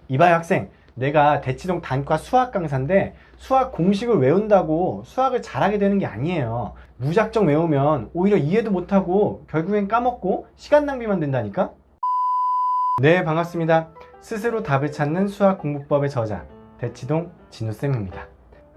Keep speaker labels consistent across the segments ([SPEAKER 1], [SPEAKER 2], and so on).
[SPEAKER 1] 이봐요 학생, 내가 대치동 단과 수학 강사인데 수학 공식을 외운다고 수학을 잘하게 되는 게 아니에요. 무작정 외우면 오히려 이해도 못하고 결국엔 까먹고 시간 낭비만 된다니까? 네, 반갑습니다. 스스로 답을 찾는 수학 공부법의 저자 대치동 진우쌤입니다.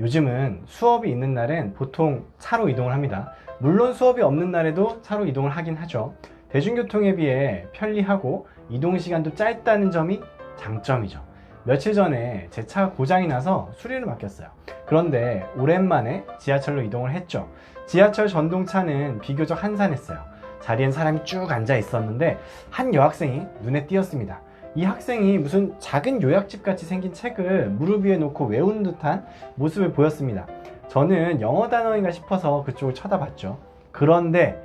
[SPEAKER 1] 요즘은 수업이 있는 날엔 보통 차로 이동을 합니다. 물론 수업이 없는 날에도 차로 이동을 하긴 하죠. 대중교통에 비해 편리하고 이동시간도 짧다는 점이 장점이죠. 며칠 전에 제 차가 고장이 나서 수리를 맡겼어요. 그런데 오랜만에 지하철로 이동을 했죠. 지하철 전동차는 비교적 한산했어요. 자리엔 사람이 쭉 앉아 있었는데 한 여학생이 눈에 띄었습니다. 이 학생이 무슨 작은 요약집 같이 생긴 책을 무릎 위에 놓고 외우는 듯한 모습을 보였습니다. 저는 영어 단어인가 싶어서 그쪽을 쳐다봤죠. 그런데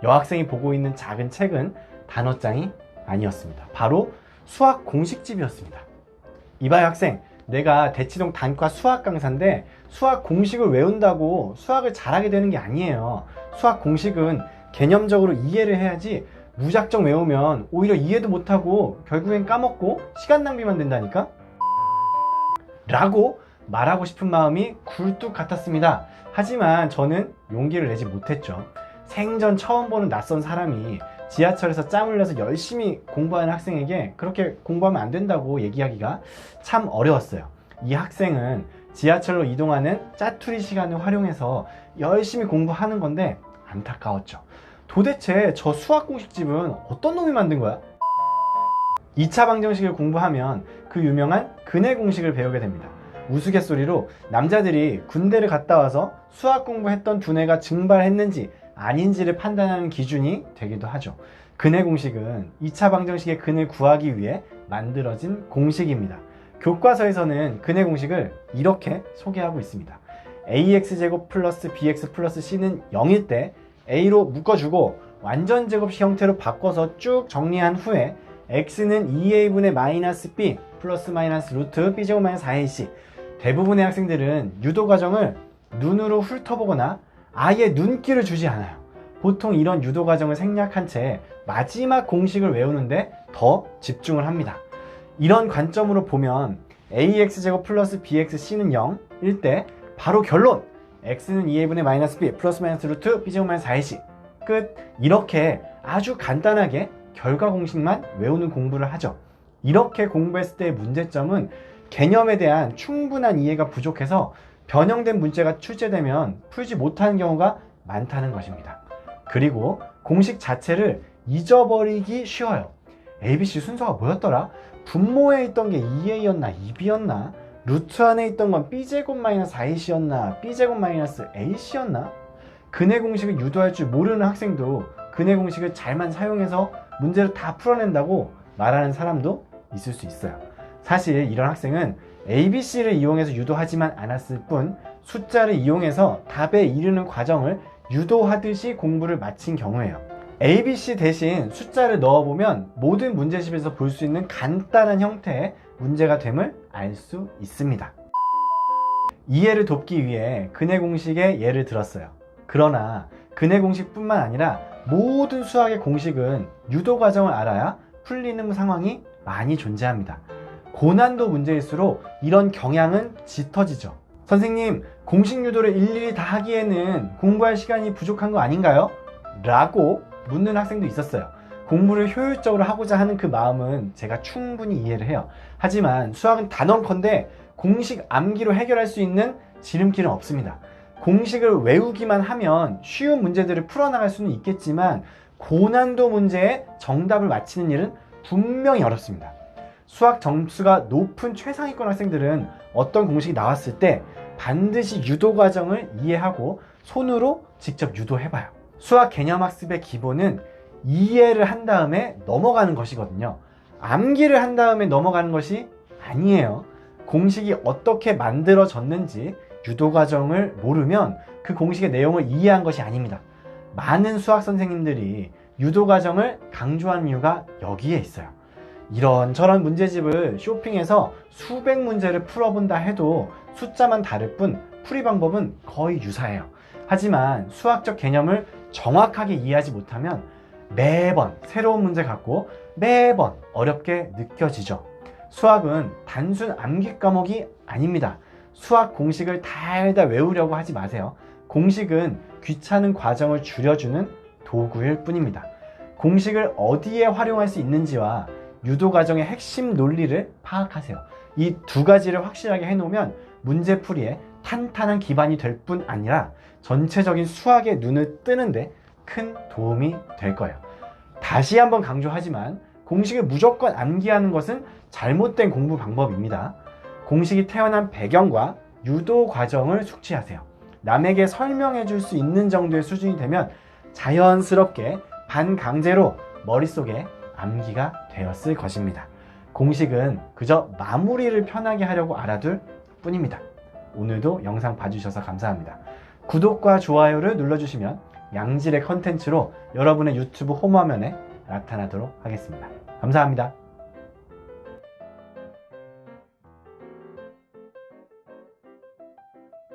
[SPEAKER 1] 여학생이 보고 있는 작은 책은 단어장이 아니었습니다. 바로 수학 공식집이었습니다. 이봐요 학생, 내가 대치동 단과 수학 강사인데 수학 공식을 외운다고 수학을 잘하게 되는 게 아니에요. 수학 공식은 개념적으로 이해를 해야지 무작정 외우면 오히려 이해도 못하고 결국엔 까먹고 시간 낭비만 된다니까? 라고 말하고 싶은 마음이 굴뚝 같았습니다. 하지만 저는 용기를 내지 못했죠. 생전 처음 보는 낯선 사람이 지하철에서 짬 흘려서 열심히 공부하는 학생에게 그렇게 공부하면 안 된다고 얘기하기가 참 어려웠어요. 이 학생은 지하철로 이동하는 짜투리 시간을 활용해서 열심히 공부하는 건데 안타까웠죠. 도대체 저 수학 공식집은 어떤 놈이 만든 거야? 2차 방정식을 공부하면 그 유명한 근해 공식을 배우게 됩니다. 우스갯소리로 남자들이 군대를 갔다 와서 수학 공부했던 두뇌가 증발했는지 아닌지를 판단하는 기준이 되기도 하죠. 근해 공식은 2차 방정식의 근을 구하기 위해 만들어진 공식입니다. 교과서에서는 근해 공식을 이렇게 소개하고 있습니다. ax제곱 플러스 bx 플러스 c는 0일 때 a로 묶어주고 완전제곱식 형태로 바꿔서 쭉 정리한 후에 x는 2a분의 마이너스 b 플러스 마이너스 루트 b제곱 마이너스 4ac. 대부분의 학생들은 유도 과정을 눈으로 훑어보거나 아예 눈길을 주지 않아요. 보통 이런 유도 과정을 생략한 채 마지막 공식을 외우는데 더 집중을 합니다. 이런 관점으로 보면 ax제곱 플러스 bxc는 0일 때 바로 결론! x는 2a분의 마이너스 b 플러스 마이너스 루트 b제곱 마이너스 4ac 끝! 이렇게 아주 간단하게 결과 공식만 외우는 공부를 하죠. 이렇게 공부했을 때의 문제점은 개념에 대한 충분한 이해가 부족해서 변형된 문제가 출제되면 풀지 못하는 경우가 많다는 것입니다. 그리고 공식 자체를 잊어버리기 쉬워요. ABC 순서가 뭐였더라? 분모에 있던 게 2a였나 2b였나? 루트 안에 있던 건 b제곱 마이너스 4ac였나 b제곱 마이너스 ac였나? 근해 공식을 유도할 줄 모르는 학생도 근해 공식을 잘만 사용해서 문제를 다 풀어낸다고 말하는 사람도 있을 수 있어요. 사실 이런 학생은 ABC를 이용해서 유도하지만 않았을 뿐 숫자를 이용해서 답에 이르는 과정을 유도하듯이 공부를 마친 경우예요. ABC 대신 숫자를 넣어보면 모든 문제집에서 볼 수 있는 간단한 형태의 문제가 됨을 알 수 있습니다. 이해를 돕기 위해 근해 공식의 예를 들었어요. 그러나 근해 공식뿐만 아니라 모든 수학의 공식은 유도 과정을 알아야 풀리는 상황이 많이 존재합니다. 고난도 문제일수록 이런 경향은 짙어지죠. 선생님, 공식 유도를 일일이 다 하기에는 공부할 시간이 부족한 거 아닌가요? 라고 묻는 학생도 있었어요. 공부를 효율적으로 하고자 하는 그 마음은 제가 충분히 이해를 해요. 하지만 수학은 단언컨대 공식 암기로 해결할 수 있는 지름길은 없습니다. 공식을 외우기만 하면 쉬운 문제들을 풀어나갈 수는 있겠지만 고난도 문제에 정답을 맞히는 일은 분명히 어렵습니다. 수학 점수가 높은 최상위권 학생들은 어떤 공식이 나왔을 때 반드시 유도 과정을 이해하고 손으로 직접 유도해봐요. 수학 개념 학습의 기본은 이해를 한 다음에 넘어가는 것이거든요. 암기를 한 다음에 넘어가는 것이 아니에요. 공식이 어떻게 만들어졌는지 유도 과정을 모르면 그 공식의 내용을 이해한 것이 아닙니다. 많은 수학 선생님들이 유도 과정을 강조하는 이유가 여기에 있어요. 이런저런 문제집을 쇼핑해서 수백 문제를 풀어본다 해도 숫자만 다를 뿐 풀이 방법은 거의 유사해요. 하지만 수학적 개념을 정확하게 이해하지 못하면 매번 새로운 문제 같고 매번 어렵게 느껴지죠. 수학은 단순 암기 과목이 아닙니다. 수학 공식을 달달 외우려고 하지 마세요. 공식은 귀찮은 과정을 줄여주는 도구일 뿐입니다. 공식을 어디에 활용할 수 있는지와 유도 과정의 핵심 논리를 파악하세요. 이 두 가지를 확실하게 해놓으면 문제풀이에 탄탄한 기반이 될 뿐 아니라 전체적인 수학의 눈을 뜨는데 큰 도움이 될 거예요. 다시 한번 강조하지만 공식을 무조건 암기하는 것은 잘못된 공부 방법입니다. 공식이 태어난 배경과 유도 과정을 숙지하세요. 남에게 설명해 줄 수 있는 정도의 수준이 되면 자연스럽게 반강제로 머릿속에 암기가 되었을 것입니다. 공식은 그저 마무리를 편하게 하려고 알아둘 뿐입니다. 오늘도 영상 봐주셔서 감사합니다. 구독과 좋아요를 눌러주시면 양질의 컨텐츠로 여러분의 유튜브 홈화면에 나타나도록 하겠습니다. 감사합니다.